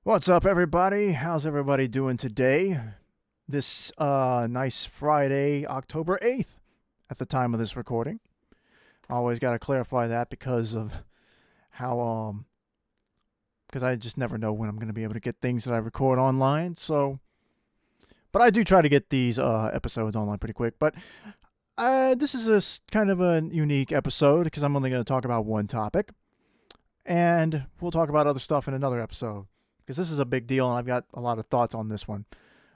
What's up, everybody? How's everybody doing today? This nice Friday, October 8th, at the time of this recording. Always got to clarify that because of how because I just never know when I'm going to be able to get things that I record online. But I do try to get these episodes online pretty quick. But this is kind of a unique episode because I'm only going to talk about one topic, and we'll talk about other stuff in another episode because this is a big deal and I've got a lot of thoughts on this one.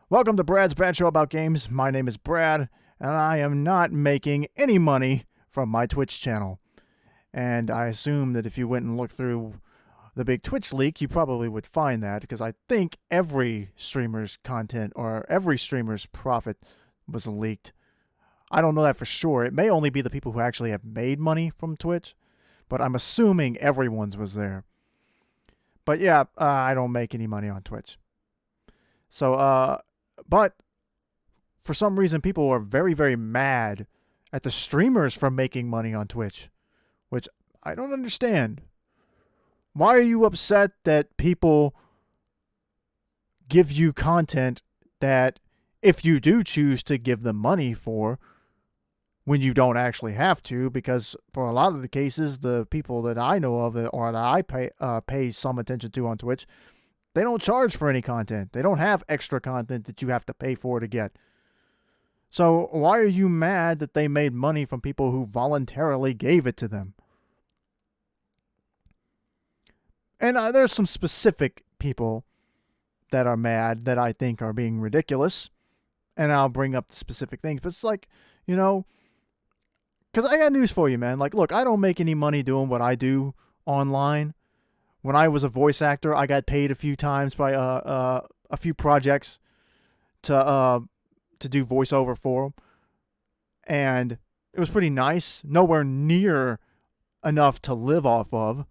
Welcome to Brad's Brad Show About Games. My name is Brad, and I am not making any money from my Twitch channel. And I assume that if you went and looked through the big Twitch leak, you probably would find that, because I think every streamer's content or every streamer's profit was leaked. I don't know that for sure. It may only be the people who actually have made money from Twitch, but I'm assuming everyone's was there. But yeah, I don't make any money on Twitch. But for some reason, people are very, very mad at the streamers for making money on Twitch, which I don't understand. Why are you upset that people give you content that, if you do choose to give them money for, when you don't actually have to? Because for a lot of the cases, the people that I know of or that I pay some attention to on Twitch, they don't charge for any content. They don't have extra content that you have to pay for to get. So why are you mad that they made money from people who voluntarily gave it to them? And there's some specific people that are mad that I think are being ridiculous. And I'll bring up the specific things. But it's like, because I got news for you, man. Like, look, I don't make any money doing what I do online. When I was a voice actor, I got paid a few times by a few projects to do voiceover for them, and it was pretty nice. Nowhere near enough to live off of.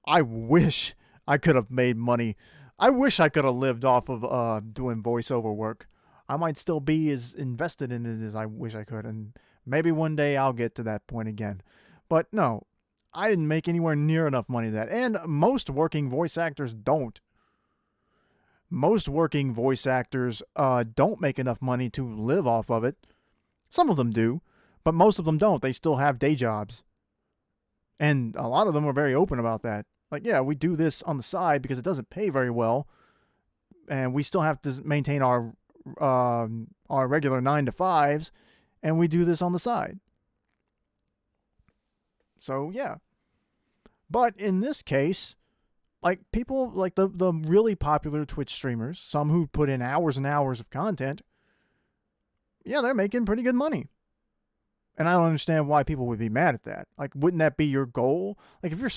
I wish I could have made money. I wish I could have lived off of doing voiceover work. I might still be as invested in it as I wish I could, and maybe one day I'll get to that point again. But no, I didn't make anywhere near enough money to that. And most working voice actors don't. Most working voice actors don't make enough money to live off of it. Some of them do, but most of them don't. They still have day jobs. And a lot of them are very open about that. Like, yeah, we do this on the side because it doesn't pay very well, and we still have to maintain our regular 9 to 5s, and we do this on the side. So, yeah. But in this case, like, people, like the really popular Twitch streamers, some who put in hours and hours of content, yeah, they're making pretty good money. And I don't understand why people would be mad at that. Like, wouldn't that be your goal? Like, if you're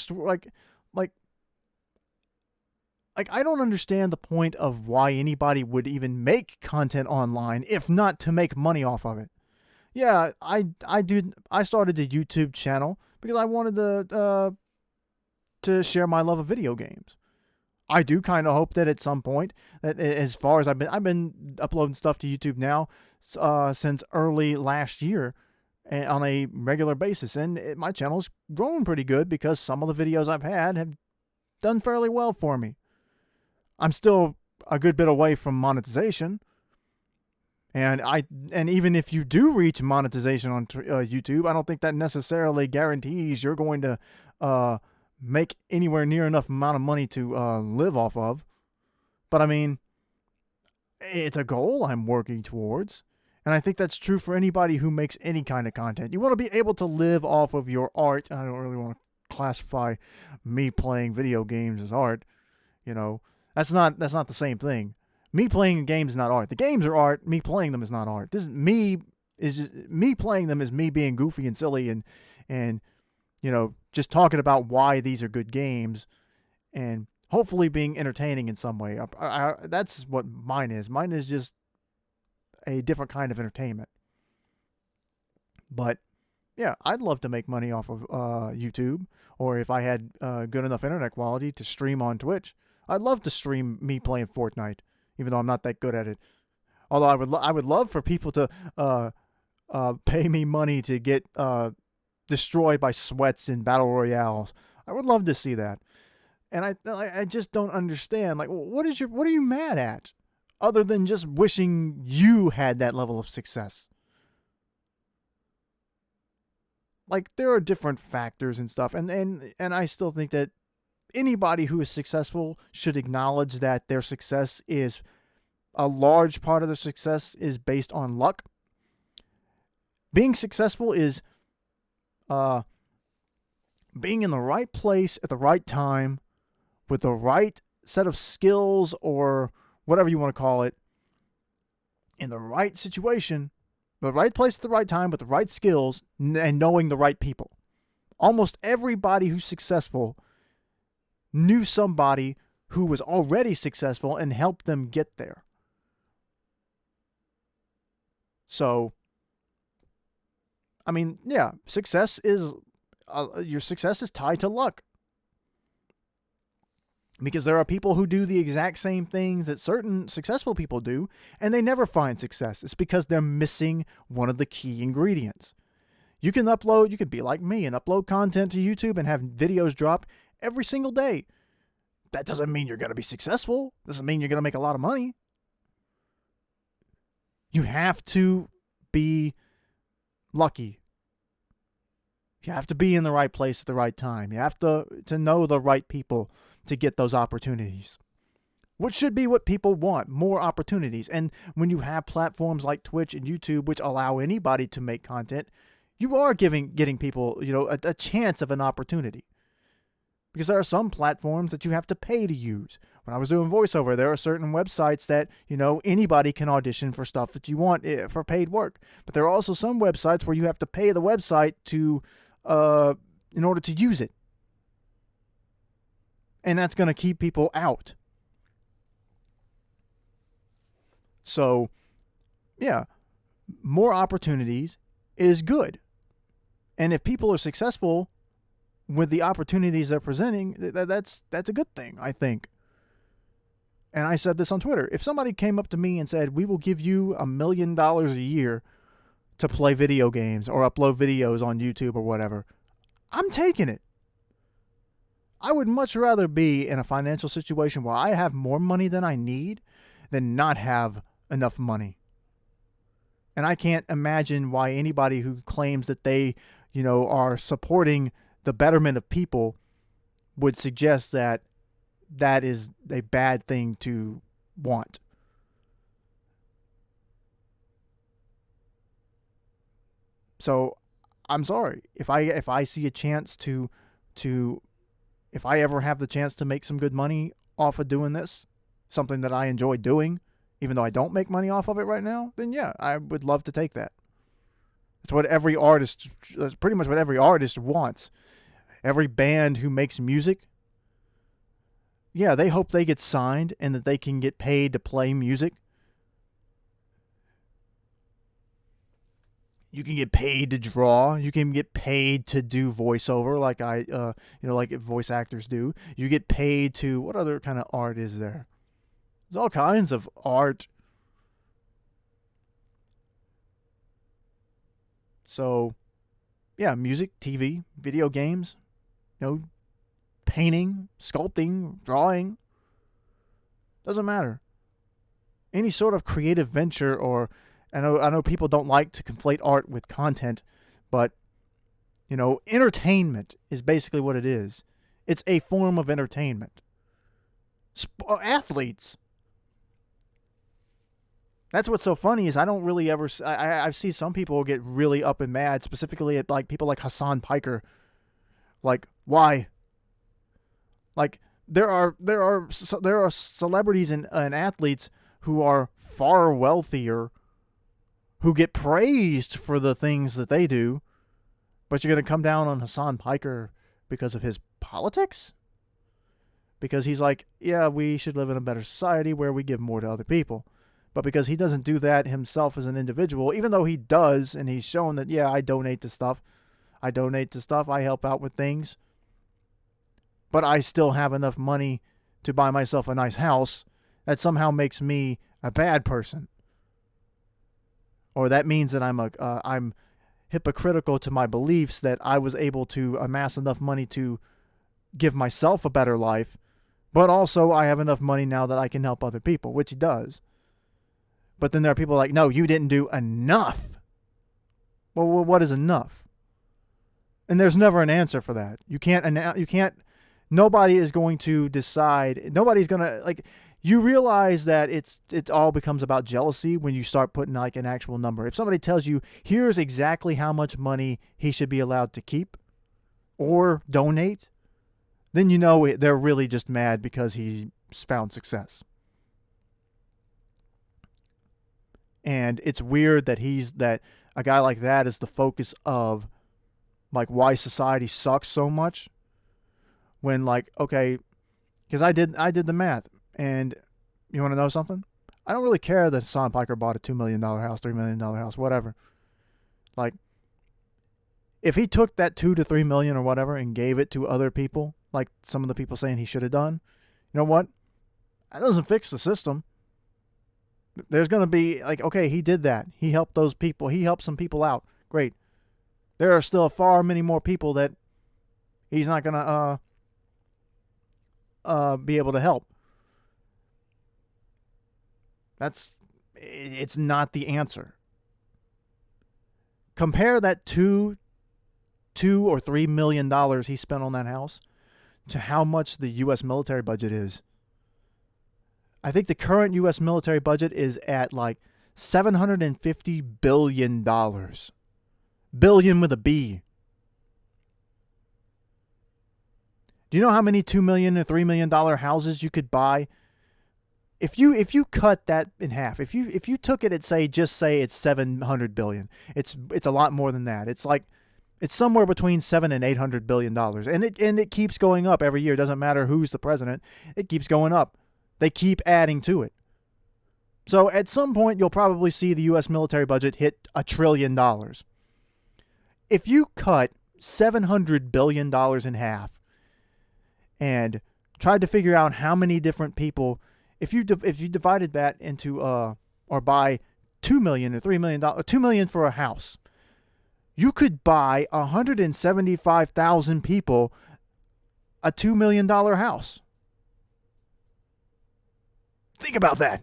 I don't understand the point of why anybody would even make content online if not to make money off of it. Yeah, I started a YouTube channel because I wanted to share my love of video games. I do kind of hope that at some point, that as far as I've been uploading stuff to YouTube now since early last year on a regular basis, and my channel's grown pretty good because some of the videos I've had have done fairly well for me. I'm still a good bit away from monetization, and even if you do reach monetization on YouTube, I don't think that necessarily guarantees you're going to make anywhere near enough amount of money to live off of. But I mean, it's a goal I'm working towards, and I think that's true for anybody who makes any kind of content. You want to be able to live off of your art. I don't really want to classify me playing video games as art. That's not the same thing. Me playing games is not art. The games are art. Me playing them is not art. This is me. Me playing them is me being goofy and silly and just talking about why these are good games, and hopefully being entertaining in some way. That's what mine is. Mine is just a different kind of entertainment. But yeah, I'd love to make money off of YouTube, or if I had good enough internet quality to stream on Twitch, I'd love to stream me playing Fortnite, even though I'm not that good at it. Although I would love for people to pay me money to get destroyed by sweats in battle royales. I would love to see that. And I just don't understand. Like, what are you mad at? Other than just wishing you had that level of success. Like, there are different factors and stuff. And I still think that anybody who is successful should acknowledge that their success is a large part of their success is based on luck. Being successful is being in the right place at the right time with the right set of skills or whatever you want to call it in the right situation, the right place at the right time with the right skills and knowing the right people. Almost everybody who's successful knew somebody who was already successful and helped them get there. So, I mean, yeah, your success is tied to luck. Because there are people who do the exact same things that certain successful people do, and they never find success. It's because they're missing one of the key ingredients. You can be like me and upload content to YouTube and have videos drop every single day. That doesn't mean you're going to be successful. Doesn't mean you're going to make a lot of money. You have to be lucky. You have to be in the right place at the right time. You have to know the right people to get those opportunities. Which should be what people want, more opportunities. And when you have platforms like Twitch and YouTube, which allow anybody to make content, you are getting people, a chance of an opportunity. Because there are some platforms that you have to pay to use. When I was doing voiceover, there are certain websites that, anybody can audition for stuff that you want for paid work. But there are also some websites where you have to pay the website in order to use it. And that's going to keep people out. So, yeah, more opportunities is good. And if people are successful with the opportunities they're presenting, that's a good thing, I think. And I said this on Twitter. If somebody came up to me and said, we will give you $1 million a year to play video games or upload videos on YouTube or whatever, I'm taking it. I would much rather be in a financial situation where I have more money than I need than not have enough money. And I can't imagine why anybody who claims that they, are supporting the betterment of people would suggest that that is a bad thing to want. So I'm sorry. If I see a chance to if I ever have the chance to make some good money off of doing this, something that I enjoy doing, even though I don't make money off of it right now, then yeah, I would love to take that. That's pretty much what every artist wants. Every band who makes music, yeah, they hope they get signed and that they can get paid to play music. You can get paid to draw. You can get paid to do voiceover, like like voice actors do. You get paid to, what other kind of art is there? There's all kinds of art. So, yeah, music, TV, video games, painting, sculpting, drawing. Doesn't matter. Any sort of creative venture, or I know people don't like to conflate art with content, but entertainment is basically what it is. It's a form of entertainment. Athletes. That's what's so funny is I don't really ever. I see some people get really up and mad, specifically at like people like Hassan Piker. Like, why? Like, there are celebrities and athletes who are far wealthier, who get praised for the things that they do, but you're going to come down on Hassan Piker because of his politics? Because he's like, yeah, we should live in a better society where we give more to other people. But because he doesn't do that himself as an individual, even though he does, and he's shown that, yeah, I donate to stuff, I help out with things, but I still have enough money to buy myself a nice house, that somehow makes me a bad person. Or that means that I'm hypocritical to my beliefs that I was able to amass enough money to give myself a better life, but also I have enough money now that I can help other people, which he does. But then there are people like, no, you didn't do enough. Well, what is enough? And there's never an answer for that. You can't, nobody is going to decide, nobody's going to, like, you realize that it all becomes about jealousy when you start putting like an actual number. If somebody tells you, here's exactly how much money he should be allowed to keep or donate, then you know they're really just mad because he's found success. And it's weird that a guy like that is the focus of like why society sucks so much. When like, okay, because I did the math, and you want to know something? I don't really care that Hassan Piker bought a $2 million house, $3 million house, whatever. Like, if he took that $2 to $3 million or whatever and gave it to other people, like some of the people saying he should have done, you know what? That doesn't fix the system. There's going to be like, okay, he did that. He helped those people. He helped some people out. Great. There are still far many more people that he's not going to be able to help. It's not the answer. Compare that $2 or $3 million he spent on that house to how much the U.S. military budget is. I think the current U.S. military budget is at like $750 billion. Billion with a B. Do you know how many $2 million or $3 million houses you could buy? If you cut that in half, if you took it at say it's $700 billion, it's a lot more than that. It's somewhere between $700 and $800 billion, and it keeps going up every year. It doesn't matter who's the president; it keeps going up. They keep adding to it. So at some point, you'll probably see the U.S. military budget hit $1 trillion. If you cut $700 billion in half and tried to figure out how many different people, if you divided that into or buy $2 million or $3 million, $2 million for a house, you could buy 175,000 people a $2 million house. Think about that.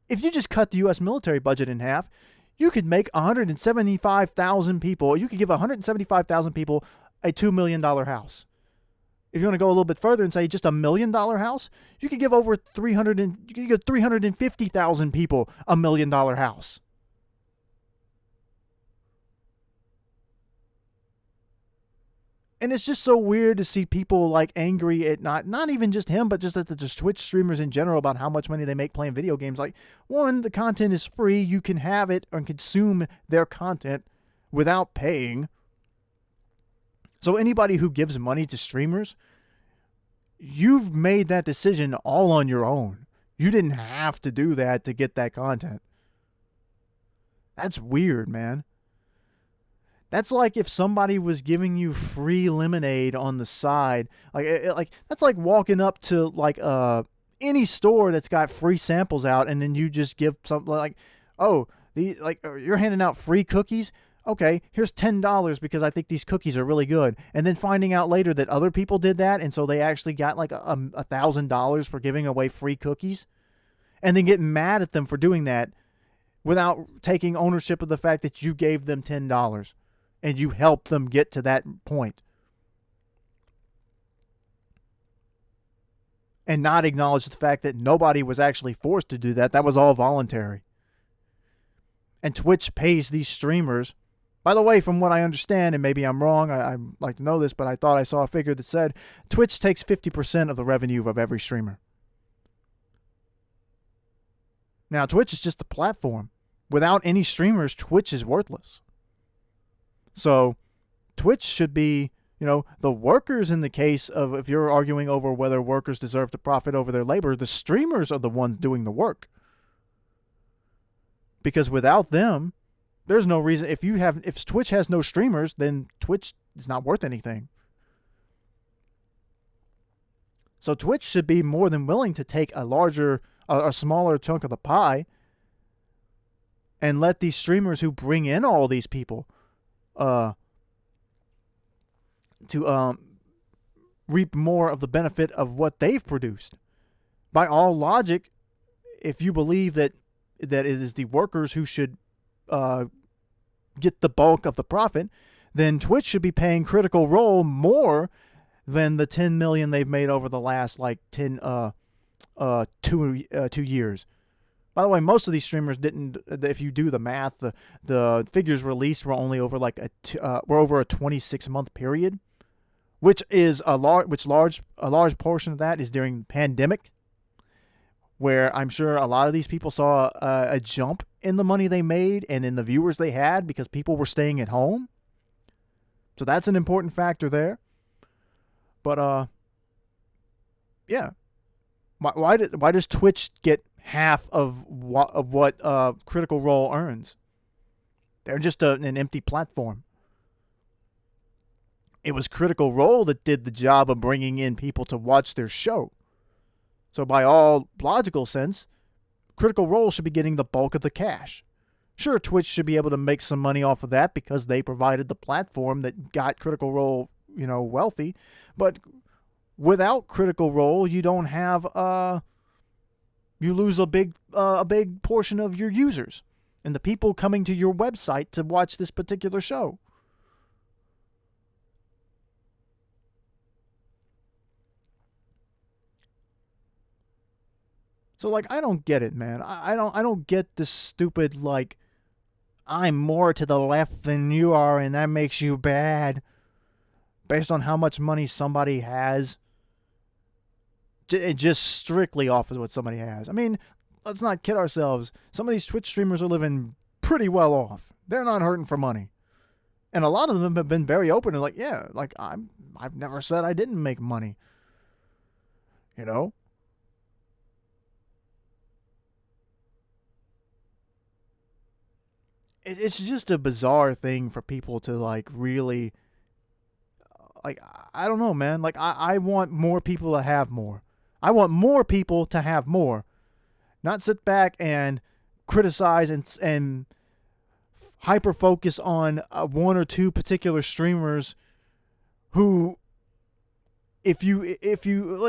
If you just cut the U.S. military budget in half, you could make 175,000 people, you could give 175,000 people a $2 million house. If you want to go a little bit further and say just $1 million house, you could give over 350,000 people a $1 million house. And it's just so weird to see people like angry at not even just him, but just at the Twitch streamers in general about how much money they make playing video games. Like, one, the content is free. You can have it and consume their content without paying. So anybody who gives money to streamers, you've made that decision all on your own. You didn't have to do that to get that content. That's weird, man. That's like if somebody was giving you free lemonade on the side. Like that's like walking up to like any store that's got free samples out, and then you just give something like, oh, you're handing out free cookies. Okay, here's $10 because I think these cookies are really good. And then finding out later that other people did that, and so they actually got like $1,000 for giving away free cookies, and then get mad at them for doing that without taking ownership of the fact that you gave them $10 and you helped them get to that point. And not acknowledge the fact that nobody was actually forced to do that. That was all voluntary. And Twitch pays these streamers. By the way, from what I understand, and maybe I'm wrong, I'd like to know this, but I thought I saw a figure that said Twitch takes 50% of the revenue of every streamer. Now, Twitch is just a platform. Without any streamers, Twitch is worthless. So, Twitch should be, the workers in the case of, if you're arguing over whether workers deserve to profit over their labor, the streamers are the ones doing the work. Because without them, there's no reason. If Twitch has no streamers, then Twitch is not worth anything. So Twitch should be more than willing to take a smaller chunk of the pie and let these streamers who bring in all these people to reap more of the benefit of what they've produced. By all logic, if you believe that it is the workers who should get the bulk of the profit, then Twitch should be paying Critical Role more than the $10 million they've made over the last 2 years. By the way, most of these streamers didn't. If you do the math, the figures released were only over were over a 26-month period, which is a large portion of that is during the pandemic, where I'm sure a lot of these people saw a jump in the money they made and in the viewers they had because people were staying at home. So that's an important factor there. But yeah, why does Twitch get half of what Critical Role earns? They're just an empty platform. It was Critical Role that did the job of bringing in people to watch their show. So by all logical sense, Critical Role should be getting the bulk of the cash. Sure, Twitch should be able to make some money off of that because they provided the platform that got Critical Role, wealthy. But without Critical Role, you don't have you lose a big portion of your users and the people coming to your website to watch this particular show. So I don't get it, man. I don't get this stupid I'm more to the left than you are and that makes you bad based on how much money somebody has. Just strictly off of what somebody has. I mean, let's not kid ourselves. Some of these Twitch streamers are living pretty well off. They're not hurting for money. And a lot of them have been very open and I've never said I didn't make money. It's just a bizarre thing for people to really I don't know, man. I want more people to have more. I want more people to have more. Not sit back and criticize and hyper focus on one or two particular streamers who if you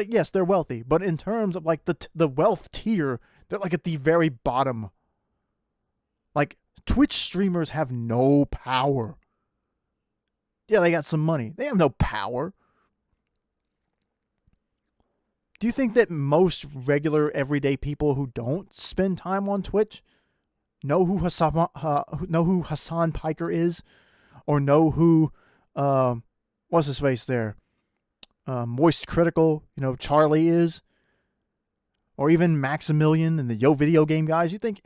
yes, they're wealthy, but in terms of the wealth tier, they're at the very bottom. Twitch streamers have no power. Yeah, they got some money. They have no power. Do you think that most regular, everyday people who don't spend time on Twitch know who Hassan Piker is, or know who what's his face there, Moist Critical, Charlie is, or even Maximilian and the Yo Video Game guys? You think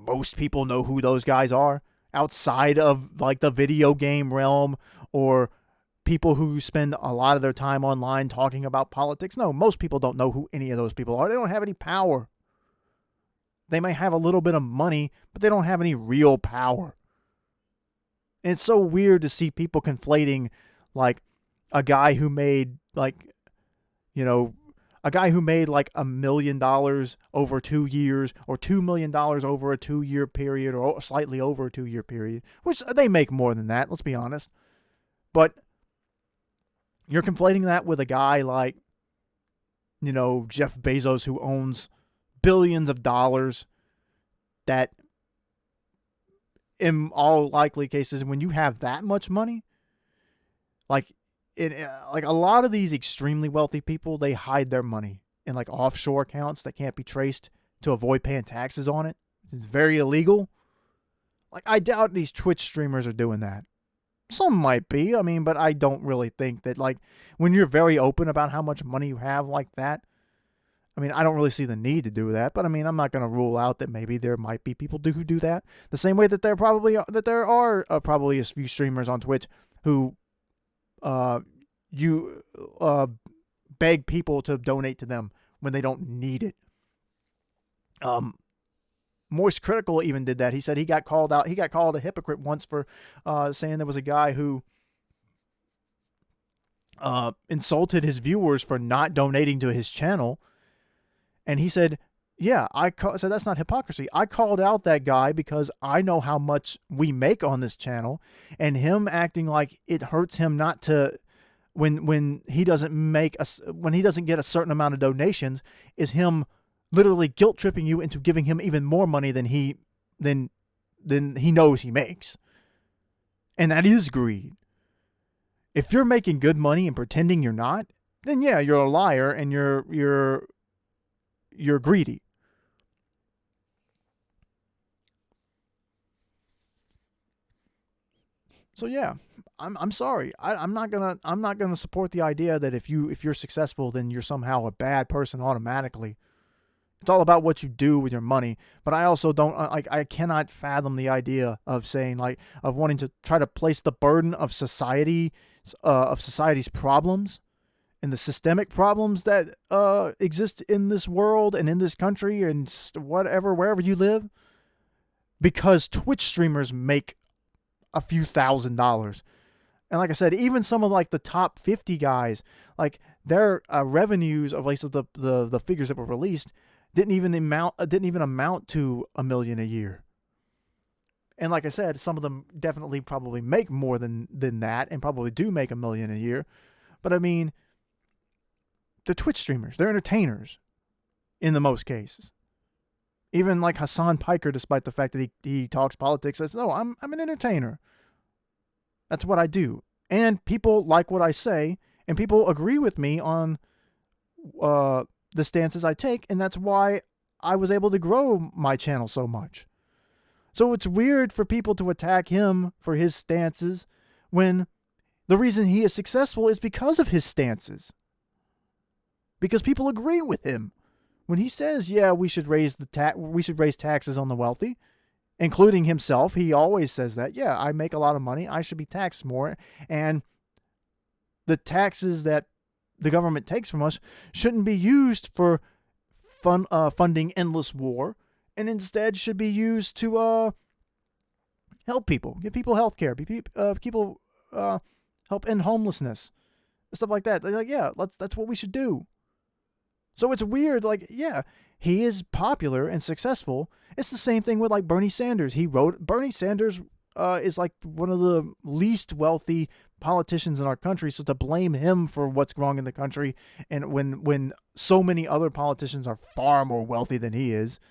most people know who those guys are outside of the video game realm or people who spend a lot of their time online talking about politics? No, most people don't know who any of those people are. They don't have any power. They may have a little bit of money, but they don't have any real power. And it's so weird to see people conflating a guy who made $1 million over 2 years, or $2 million over a 2-year period, or slightly over a 2-year period, which they make more than that, let's be honest. But you're conflating that with a guy Jeff Bezos, who owns billions of dollars, that in all likely cases, when you have that much money, a lot of these extremely wealthy people, they hide their money in offshore accounts that can't be traced to avoid paying taxes on it. It's very illegal. I doubt these Twitch streamers are doing that. Some might be, but I don't really think that when you're very open about how much money you have like that, I don't really see the need to do that. But I'm not going to rule out that maybe there might be people who do that. The same way that there are probably a few streamers on Twitch who beg people to donate to them when they don't need it. Moist Critical even did that. He said he got called out. He got called a hypocrite once for saying there was a guy who insulted his viewers for not donating to his channel. And he said, yeah, so that's not hypocrisy. I called out that guy because I know how much we make on this channel, and him acting like it hurts him not to when he doesn't when he doesn't get a certain amount of donations, is him literally guilt tripping you into giving him even more money than he knows he makes. And that is greed. If you're making good money and pretending you're not, then yeah, you're a liar and you're greedy. So yeah, I'm sorry. I'm not gonna support the idea that if you're successful, then you're somehow a bad person automatically. It's all about what you do with your money. But I also don't I cannot fathom the idea of saying of wanting to try to place the burden of society's problems and the systemic problems that exist in this world and in this country and wherever you live, because Twitch streamers make a few $1,000s. And like I said, even some of the top 50 guys, their revenues, of at least the figures that were released, didn't even amount to $1 million a year. And like I said, some of them definitely probably make more than that, and probably do make $1 million a year. But I mean, they're Twitch streamers. They're entertainers in the most cases. Even like Hassan Piker, despite the fact that he talks politics, says, no, I'm an entertainer. That's what I do. And people like what I say, and people agree with me on the stances I take, and that's why I was able to grow my channel so much. So it's weird for people to attack him for his stances when the reason he is successful is because of his stances. Because people agree with him. When he says, yeah, we should raise taxes on the wealthy, including himself, he always says that, yeah, I make a lot of money, I should be taxed more, and the taxes that the government takes from us shouldn't be used for funding endless war, and instead should be used to help people, give people health care, people help end homelessness, stuff like that. They're like, yeah, that's what we should do. So it's weird, yeah, he is popular and successful. It's the same thing with Bernie Sanders. Bernie Sanders is one of the least wealthy politicians in our country, so to blame him for what's wrong in the country, and when so many other politicians are far more wealthy than he is,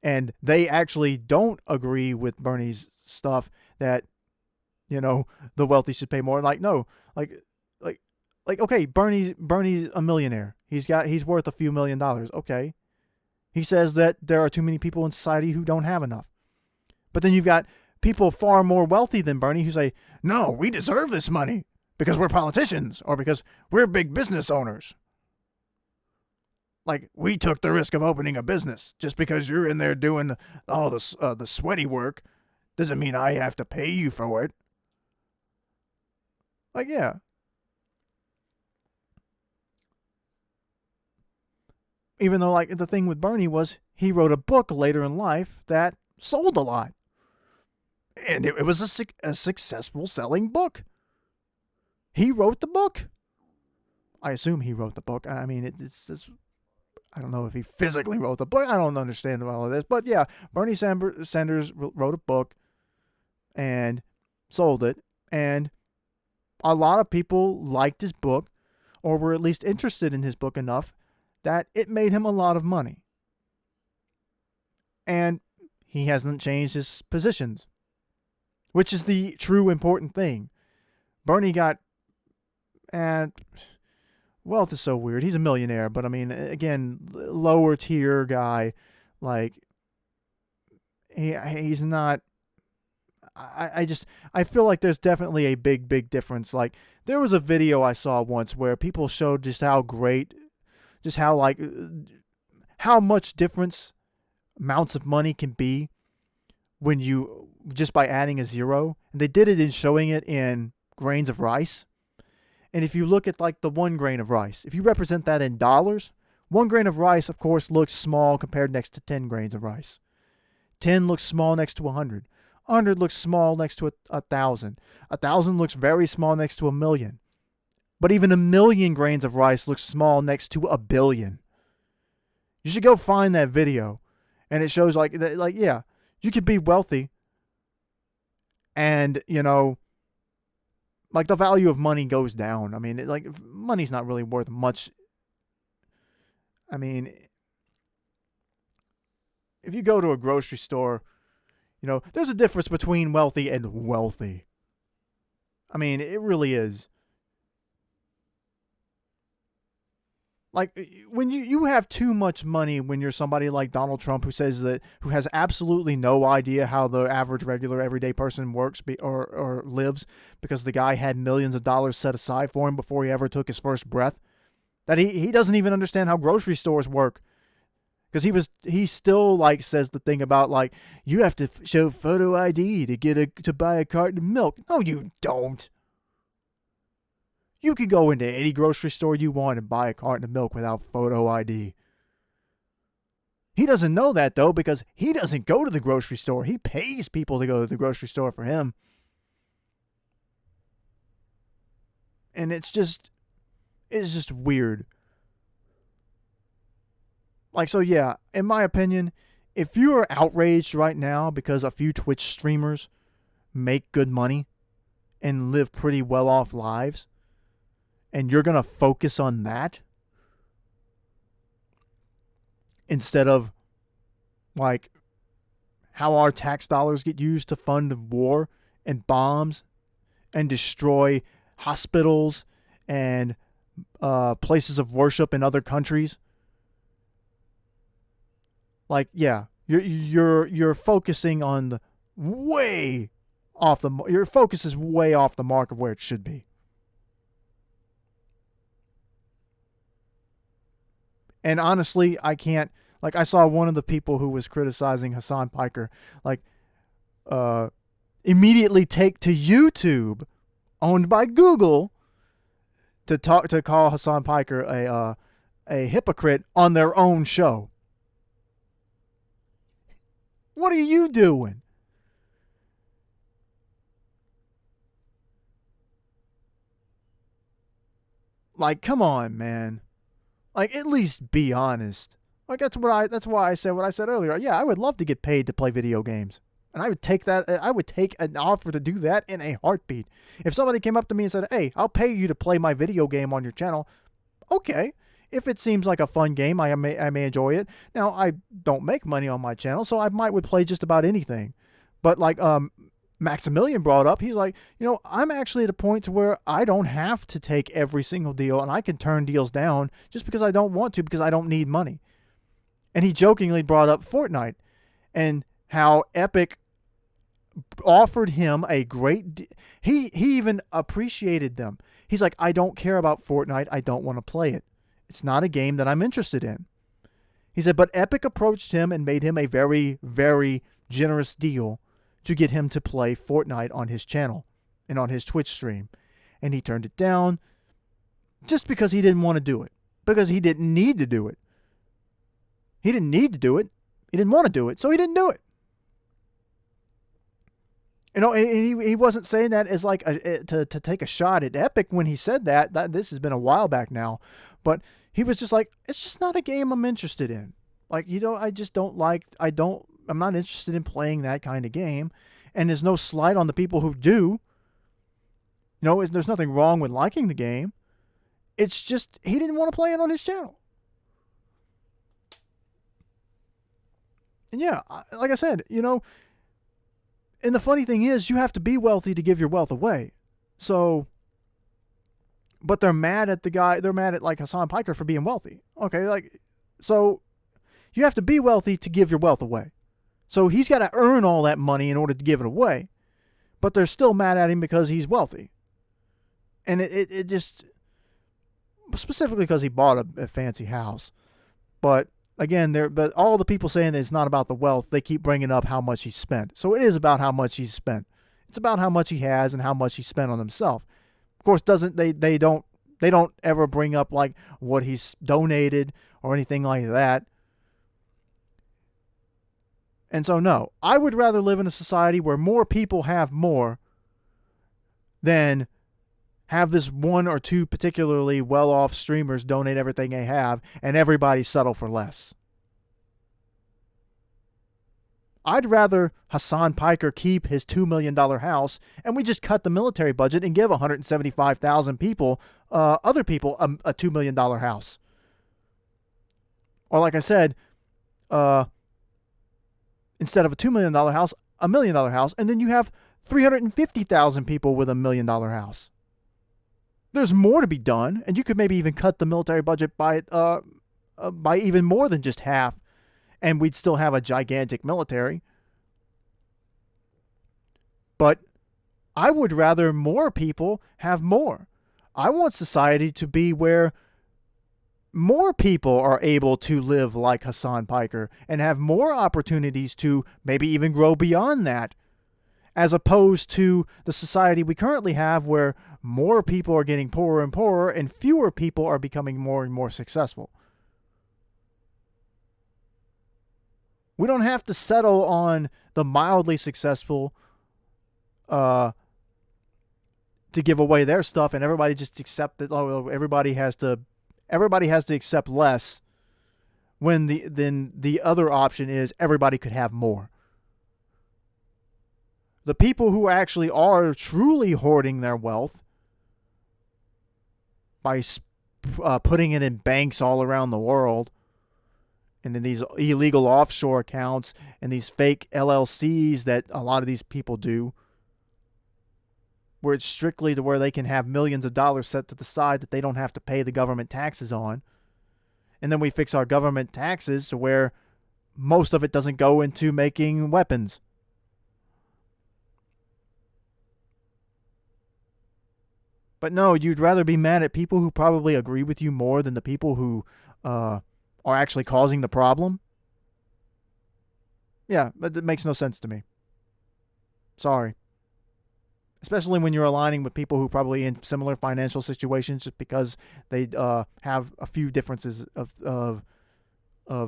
and they actually don't agree with Bernie's stuff that, the wealthy should pay more. Okay, Bernie's a millionaire. He's worth a few $1 million. Okay. He says that there are too many people in society who don't have enough. But then you've got people far more wealthy than Bernie who say, no, we deserve this money because we're politicians or because we're big business owners. We took the risk of opening a business. Just because you're in there doing all the sweaty work doesn't mean I have to pay you for it. Yeah. Even though, the thing with Bernie was he wrote a book later in life that sold a lot. And it was a successful selling book. He wrote the book. I assume he wrote the book. I mean, it's I don't know if he physically wrote the book. I don't understand all of this. But yeah, Bernie Sanders wrote a book and sold it. And a lot of people liked his book, or were at least interested in his book enough that it made him a lot of money. And he hasn't changed his positions, which is the true important thing. Bernie got, and wealth is so weird. He's a millionaire, but I mean, again, lower tier guy, he's not. I feel like there's definitely a big difference. There was a video I saw once where people showed just how much difference amounts of money can be when you, just by adding a zero. And they did it in showing it in grains of rice. And if you look at the 1 grain of rice, if you represent that in dollars, 1 grain of rice, of course, looks small compared next to 10 grains of rice. 10 looks small next to 100. 100 looks small next to 1,000. 1,000 looks very small next to 1,000,000. But even 1,000,000 grains of rice looks small next to 1,000,000,000. You should go find that video. And it shows yeah, you could be wealthy and, like the value of money goes down. I mean, money's not really worth much. I mean, if you go to a grocery store, there's a difference between wealthy and wealthy. I mean, it really is. Like, when you have too much money, when you're somebody like Donald Trump who has absolutely no idea how the average, regular, everyday person works or lives, because the guy had millions of dollars set aside for him before he ever took his first breath, that he doesn't even understand how grocery stores work. Because he still like says the thing about like, you have to show photo ID to buy a carton of milk. No, you don't. You can go into any grocery store you want and buy a carton of milk without photo ID. He doesn't know that, though, because he doesn't go to the grocery store. He pays people to go to the grocery store for him. And it's just weird. Like, so yeah, in my opinion, if you are outraged right now because a few Twitch streamers make good money and live pretty well-off lives, and you're going to focus on that instead of, like, how our tax dollars get used to fund war and bombs and destroy hospitals and places of worship in other countries. Like, yeah, you're focusing on the way off the your focus is way off the mark of where it should be. And honestly, I can't, like, I saw one of the people who was criticizing Hassan Piker, like, immediately take to YouTube, owned by Google, to call Hassan Piker a hypocrite on their own show. What are you doing? Like, come on, man. Like, at least be honest. Like, that's why I said what I said earlier. Yeah, I would love to get paid to play video games. And I would take an offer to do that in a heartbeat. If somebody came up to me and said, "Hey, I'll pay you to play my video game on your channel," okay. If it seems like a fun game, I may enjoy it. Now, I don't make money on my channel, so I would play just about anything. But like Maximilian brought up, he's like, I'm actually at a point to where I don't have to take every single deal, and I can turn deals down just because I don't want to, because I don't need money. And he jokingly brought up Fortnite and how Epic offered him a great he even appreciated them. He's like, I don't care about Fortnite. I don't want to play it. It's not a game that I'm interested in. He said, but Epic approached him and made him a very, very generous deal to get him to play Fortnite on his channel and on his Twitch stream. And he turned it down just because he didn't want to do it. Because he didn't need to do it. He didn't need to do it. He didn't want to do it, so he didn't do it. He wasn't saying that as like to take a shot at Epic when he said that. This has been a while back now. But he was just like, it's just not a game I'm interested in. Like, I just don't like, I'm not interested in playing that kind of game. And there's no slight on the people who do. There's nothing wrong with liking the game. It's just, he didn't want to play it on his channel. And yeah, like I said, and the funny thing is, you have to be wealthy to give your wealth away. So, but they're mad at the guy. They're mad at like Hassan Piker for being wealthy. Okay, like, so you have to be wealthy to give your wealth away. So he's got to earn all that money in order to give it away. But they're still mad at him because he's wealthy. And it just, specifically because he bought a fancy house. But again, but all the people saying it's not about the wealth, they keep bringing up how much he spent. So it is about how much he's spent. It's about how much he has and how much he spent on himself. Of course, they don't ever bring up like what he's donated or anything like that. And so no, I would rather live in a society where more people have more than have this one or two particularly well-off streamers donate everything they have and everybody settle for less. I'd rather Hassan Piker keep his $2 million house and we just cut the military budget and give 175,000 people, other people, a $2 million house. Or like I said, instead of a $2 million house, $1 million house, and then you have 350,000 people with $1 million house. There's more to be done, and you could maybe even cut the military budget by even more than just half, and we'd still have a gigantic military. But I would rather more people have more. I want society to be where more people are able to live like Hassan Piker and have more opportunities to maybe even grow beyond that, as opposed to the society we currently have where more people are getting poorer and poorer and fewer people are becoming more and more successful. We don't have to settle on the mildly successful to give away their stuff and everybody just accept that. Oh, everybody has to accept less, when the other option is everybody could have more. The people who actually are truly hoarding their wealth by putting it in banks all around the world and in these illegal offshore accounts and these fake LLCs that a lot of these people do, where it's strictly to where they can have millions of dollars set to the side that they don't have to pay the government taxes on. And then we fix our government taxes to where most of it doesn't go into making weapons. But no, you'd rather be mad at people who probably agree with you more than the people who are actually causing the problem? Yeah, but it makes no sense to me. Sorry. Especially when you're aligning with people who probably in similar financial situations just because they have a few differences of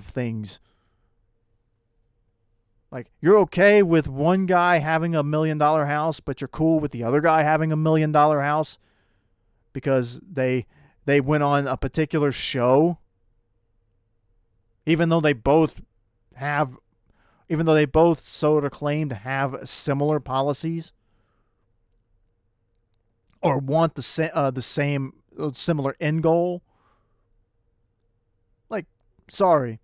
things. Like, you're okay with one guy having $1 million house, but you're cool with the other guy having $1 million house because they went on a particular show, even though they both sort of claim to have similar policies or want the same similar end goal. Like, sorry,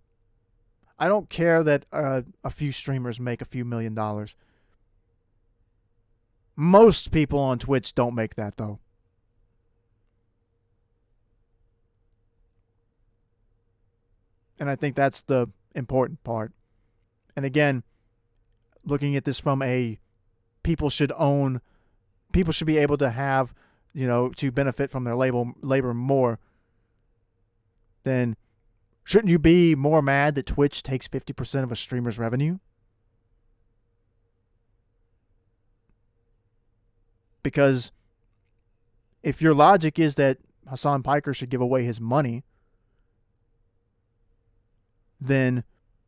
I don't care that a few streamers make a few $1 million. Most people on Twitch don't make that, though. And I think that's the important part. And again, looking at this from people should be able to have, to benefit from their labor more, then shouldn't you be more mad that Twitch takes 50% of a streamer's revenue? Because if your logic is that Hassan Piker should give away his money, then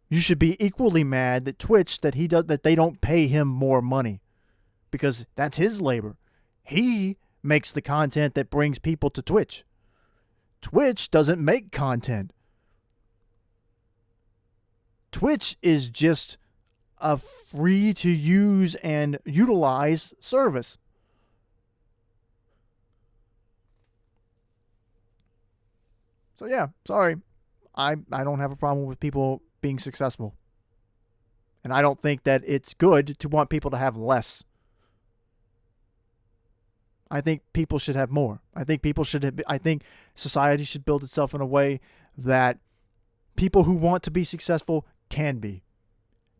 you should be equally mad that Twitch that they don't pay him more money, because that's his labor. He makes the content that brings people to Twitch. Twitch doesn't make content. Twitch is just a free to use and utilize service. So yeah, sorry. I don't have a problem with people being successful. And I don't think that it's good to want people to have less. I think people should have more. I think society should build itself in a way that people who want to be successful can be.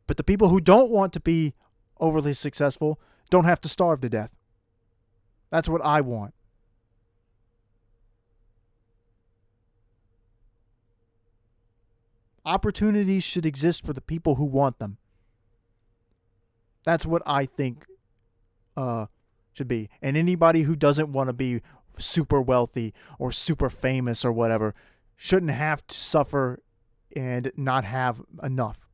But the people who don't want to be overly successful don't have to starve to death. That's what I want. Opportunities should exist for the people who want them. That's what I think should be. And anybody who doesn't want to be super wealthy or super famous or whatever shouldn't have to suffer and not have enough.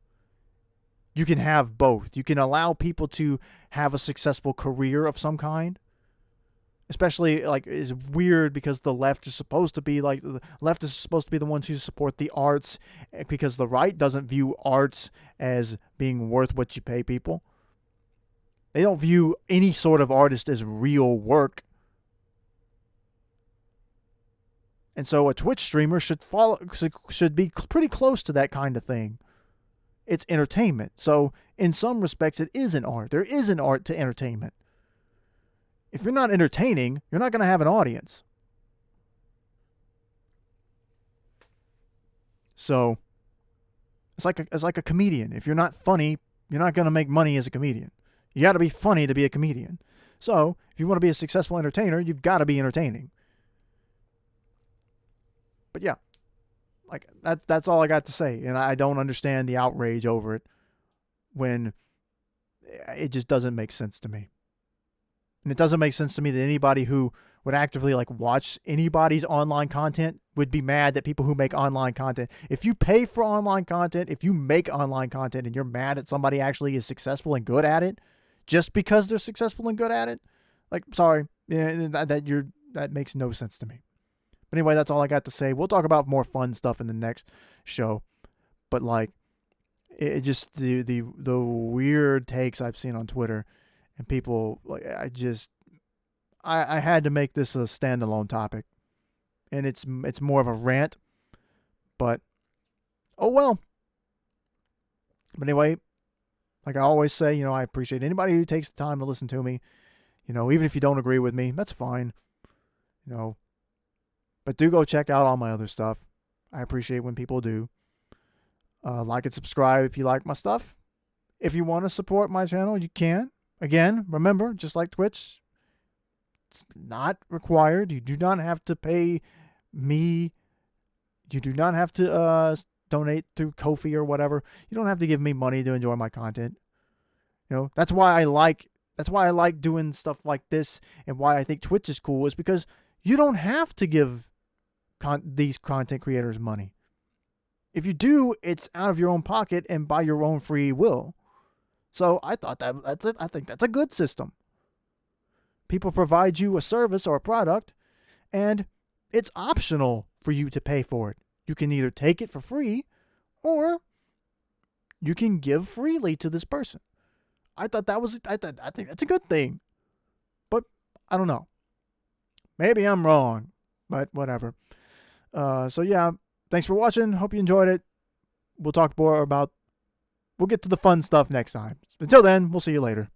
You can have both. You can allow people to have a successful career of some kind especially like is weird because the left is supposed to be like the left is supposed to be the ones who support the arts, because the right doesn't view arts as being worth what you pay people. They don't view any sort of artist as real work. And so a Twitch streamer should be pretty close to that kind of thing. It's entertainment. So in some respects it is an art. There is an art to entertainment. If you're not entertaining, you're not going to have an audience. So it's like a comedian. If you're not funny, you're not going to make money as a comedian. You got to be funny to be a comedian. So if you want to be a successful entertainer, you've got to be entertaining. But yeah, like that's all I got to say. And I don't understand the outrage over it when it just doesn't make sense to me. And it doesn't make sense to me that anybody who would actively like watch anybody's online content would be mad that people who make online content. If you pay for online content, if you make online content and you're mad that somebody actually is successful and good at it, just because they're successful and good at it, like, sorry, that makes no sense to me. But anyway, that's all I got to say. We'll talk about more fun stuff in the next show. But like, it just the weird takes I've seen on Twitter, and people like I had to make this a standalone topic, and it's more of a rant. But oh well. But anyway, like I always say, I appreciate anybody who takes the time to listen to me. Even if you don't agree with me, that's fine. But do go check out all my other stuff. I appreciate when people do. Like and subscribe if you like my stuff. If you want to support my channel, you can. Again, remember, just like Twitch, it's not required. You do not have to pay me. You do not have to donate through Ko-fi or whatever. You don't have to give me money to enjoy my content. That's why I like doing stuff like this, and why I think Twitch is cool is because you don't have to give these content creators money. If you do, it's out of your own pocket and by your own free will. So I thought that's it. I think that's a good system. People provide you a service or a product, and it's optional for you to pay for it. You can either take it for free, or you can give freely to this person. I think that's a good thing. But I don't know. Maybe I'm wrong, but whatever. So yeah, thanks for watching. Hope you enjoyed it. We'll get to the fun stuff next time. Until then, we'll see you later.